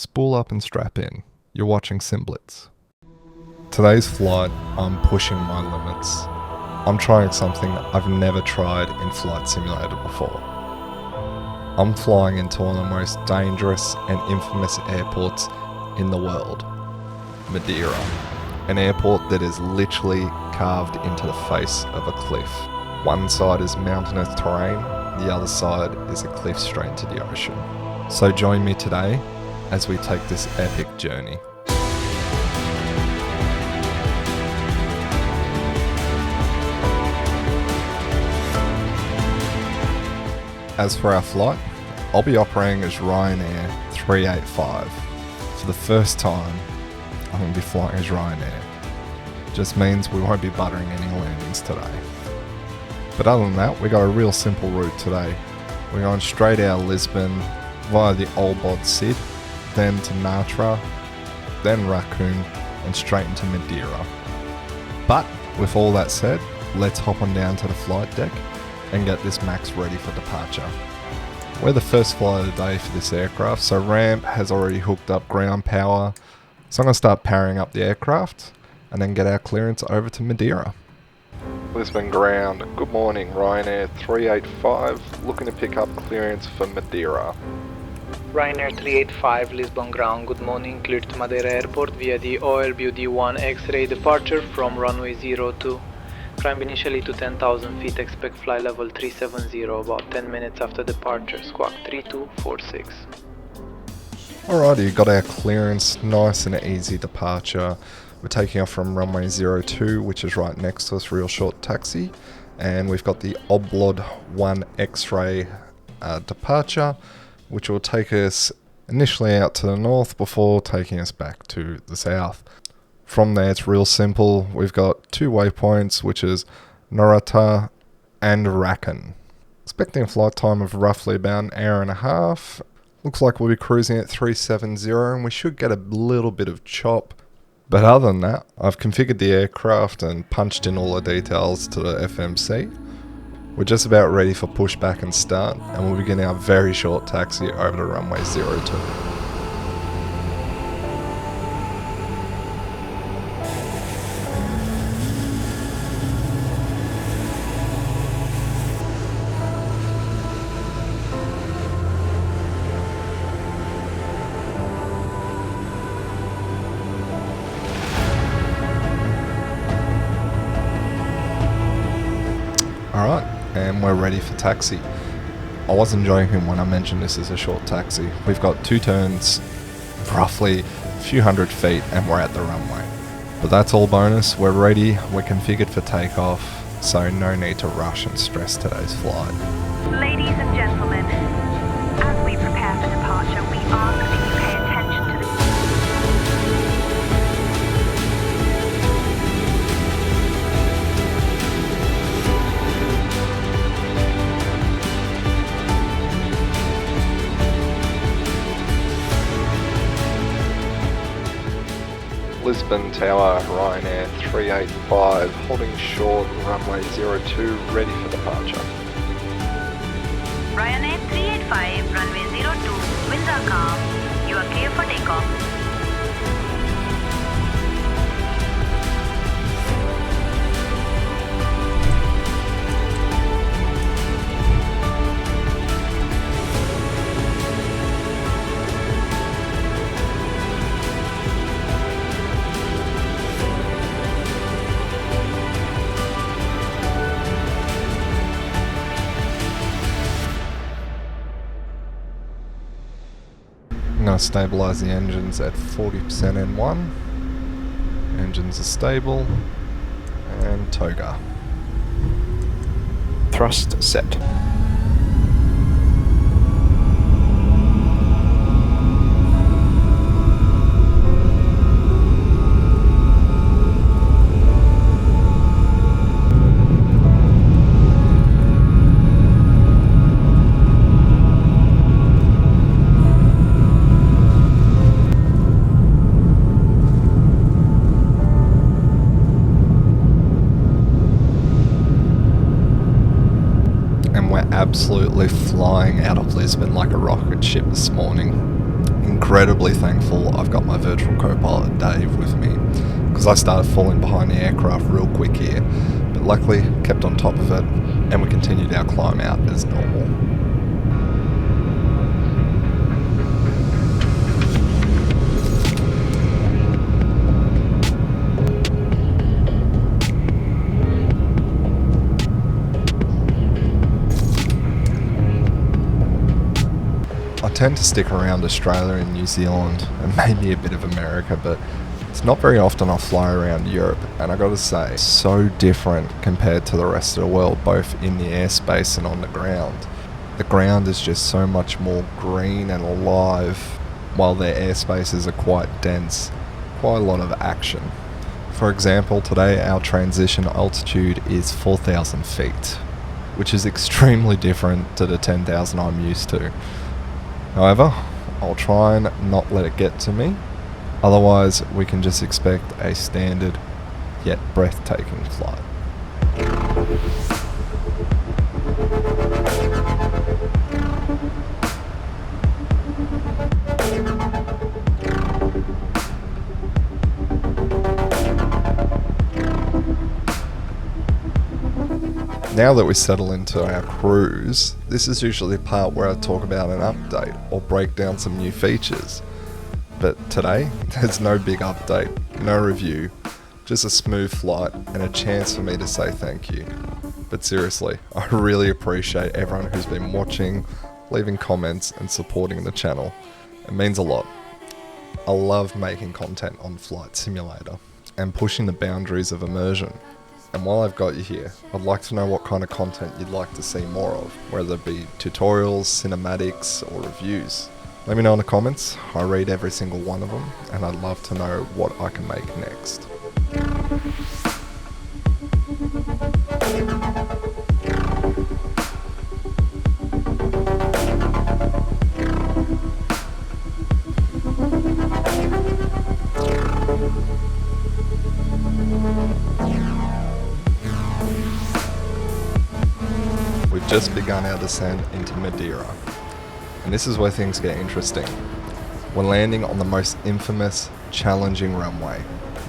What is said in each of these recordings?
Spool up and strap in. You're watching Simblitz. Today's flight, I'm pushing my limits. I'm trying something I've never tried in Flight Simulator before. I'm flying into one of the most dangerous and infamous airports in the world, Madeira. An airport that is literally carved into the face of a cliff. One side is mountainous terrain, the other side is a cliff straight into the ocean. So join me today as we take this epic journey. As for our flight, I'll be operating as Ryanair 385. For the first time, I'm going to be flying as Ryanair. Just means we won't be buttering any landings today. But other than that, we got a real simple route today. We're going straight out of Lisbon via the Old Bod Cid, then to Natra, then Raccoon, and straight into Madeira. But with all that said, let's hop on down to the flight deck and get this Max ready for departure. We're the first flight of the day for this aircraft, so ramp has already hooked up ground power. So I'm going to start powering up the aircraft and then get our clearance over to Madeira. Lisbon ground, good morning, Ryanair 385, looking to pick up clearance for Madeira. Ryanair 385 Lisbon ground, good morning, cleared to Madeira Airport via the OLBD-1 X-ray departure from runway 02. Climb initially to 10,000 feet, expect flight level 370 about 10 minutes after departure, squawk 3246. Alrighty, got our clearance, nice and easy departure. We're taking off from runway 02, which is right next to us, real short taxi. And we've got the Oblod 1 X-ray departure, which will take us initially out to the north before taking us back to the south. From there, it's real simple. We've got two waypoints, which is Norata and Rakan. Expecting a flight time of roughly about an hour and a half. Looks like we'll be cruising at 370 and we should get a little bit of chop. But other than that, I've configured the aircraft and punched in all the details to the FMC. We're just about ready for pushback and start, and we'll begin our very short taxi over to runway 02. Alright, and we're ready for taxi. I wasn't joking when I mentioned this is a short taxi. We've got two turns, roughly a few hundred feet, and we're at the runway. But that's all bonus, we're ready, we're configured for takeoff, so no need to rush and stress today's flight. Ladies and gentlemen, as we prepare for departure, we ask that you pay attention to the... Lisbon Tower, Ryanair 385, holding short, runway 02, ready for departure. Ryanair 385, runway 02, winds are calm. You are clear for takeoff. I'm going to stabilise the engines at 40% N1. Engines are stable. And toga. Thrust set. Absolutely flying out of Lisbon like a rocket ship this morning. incredibly thankful I've got my virtual co-pilot Dave with me, because I started falling behind the aircraft real quick here, but luckily kept on top of it and we continued our climb out as normal. I tend to stick around Australia and New Zealand and maybe a bit of America, but it's not very often I fly around Europe, and I gotta say, so different compared to the rest of the world, both in the airspace and on the ground. The ground is just so much more green and alive, while their airspaces are quite dense, quite a lot of action. For example, today our transition altitude is 4,000 feet, which is extremely different to the 10,000 I'm used to. However, I'll try and not let it get to me, otherwise we can just expect a standard yet breathtaking flight. Now that we settle into our cruise, this is usually the part where I talk about an update or break down some new features. But today, there's no big update, no review, just a smooth flight and a chance for me to say thank you. But seriously, I really appreciate everyone who's been watching, leaving comments and supporting the channel. It means a lot. I love making content on Flight Simulator and pushing the boundaries of immersion. And while I've got you here, I'd like to know what kind of content you'd like to see more of, whether it be tutorials, cinematics, or reviews. Let me know in the comments. I read every single one of them, and I'd love to know what I can make next. We've just begun our descent into Madeira, and this is where things get interesting. We're landing on the most infamous, challenging runway,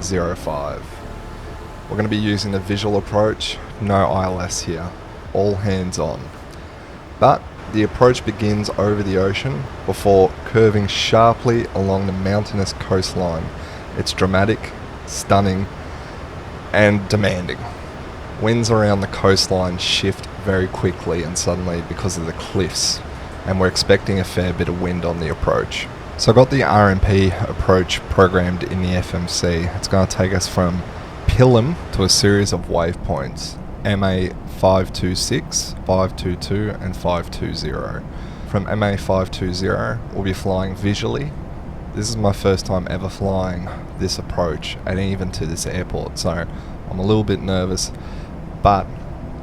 05. We're going to be using the visual approach, no ILS here, all hands on. But the approach begins over the ocean before curving sharply along the mountainous coastline. It's dramatic, stunning, and demanding. Winds around the coastline shift very quickly and suddenly because of the cliffs, and we're expecting a fair bit of wind on the approach. So I got the RMP approach programmed in the FMC. It's going to take us from Pilum to a series of waypoints, MA 526, 522 and 520. From MA 520 we'll be flying visually. This is my first time ever flying this approach and even to this airport, so I'm a little bit nervous, but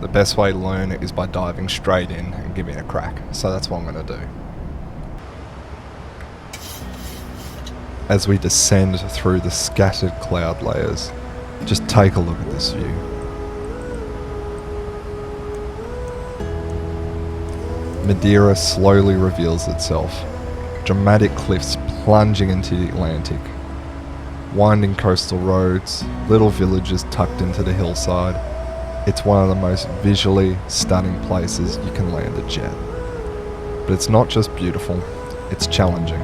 the best way to learn is by diving straight in and giving it a crack, so that's what I'm going to do. As we descend through the scattered cloud layers, just take a look at this view. Madeira slowly reveals itself, dramatic cliffs plunging into the Atlantic, winding coastal roads, little villages tucked into the hillside. It's one of the most visually stunning places you can land a jet. But it's not just beautiful, it's challenging.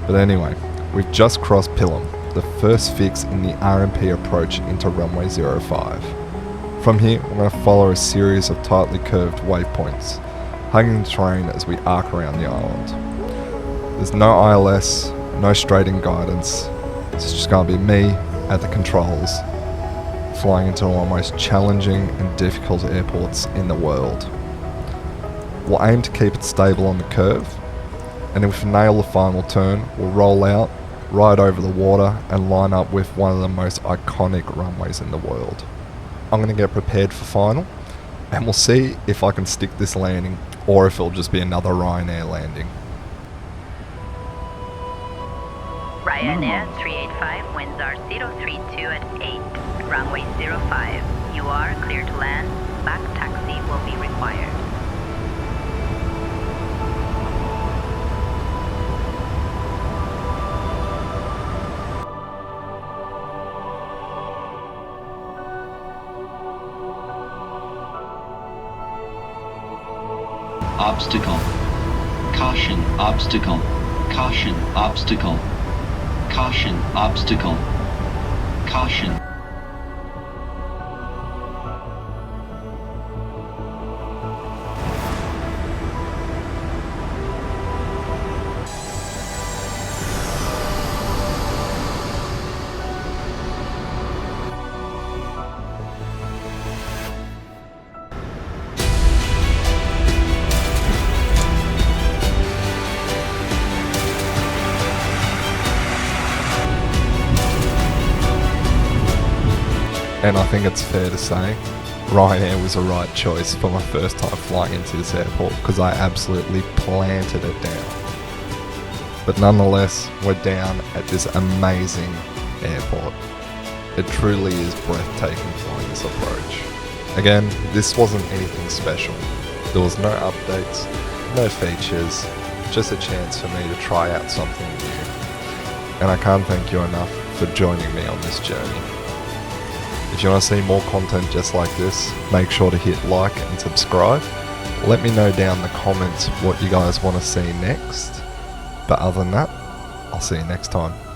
But anyway, we've just crossed Pilum, the first fix in the RMP approach into runway 05. From here, we're going to follow a series of tightly curved waypoints, hugging the terrain as we arc around the island. There's no ILS, no straight-in guidance. It's just going to be me at the controls, flying into one of the most challenging and difficult airports in the world. We'll aim to keep it stable on the curve, and if we nail the final turn, we'll roll out, ride over the water, and line up with one of the most iconic runways in the world. I'm going to get prepared for final, and we'll see if I can stick this landing, or if it'll just be another Ryanair landing. Ryanair 385, winds are 032 at 8. Runway 05, you are clear to land. Back taxi will be required. obstacle. Caution, obstacle. Caution, obstacle. Caution, obstacle. Caution. And I think it's fair to say Ryanair was the right choice for my first time flying into this airport because I absolutely planted it down. But nonetheless, we're down at this amazing airport. It truly is breathtaking flying this approach. Again, this wasn't anything special. There was no updates, no features, just a chance for me to try out something new. And I can't thank you enough for joining me on this journey. If you want to see more content just like this, make sure to hit like and subscribe. Let me know down in the comments what you guys want to see next. But other than that, I'll see you next time.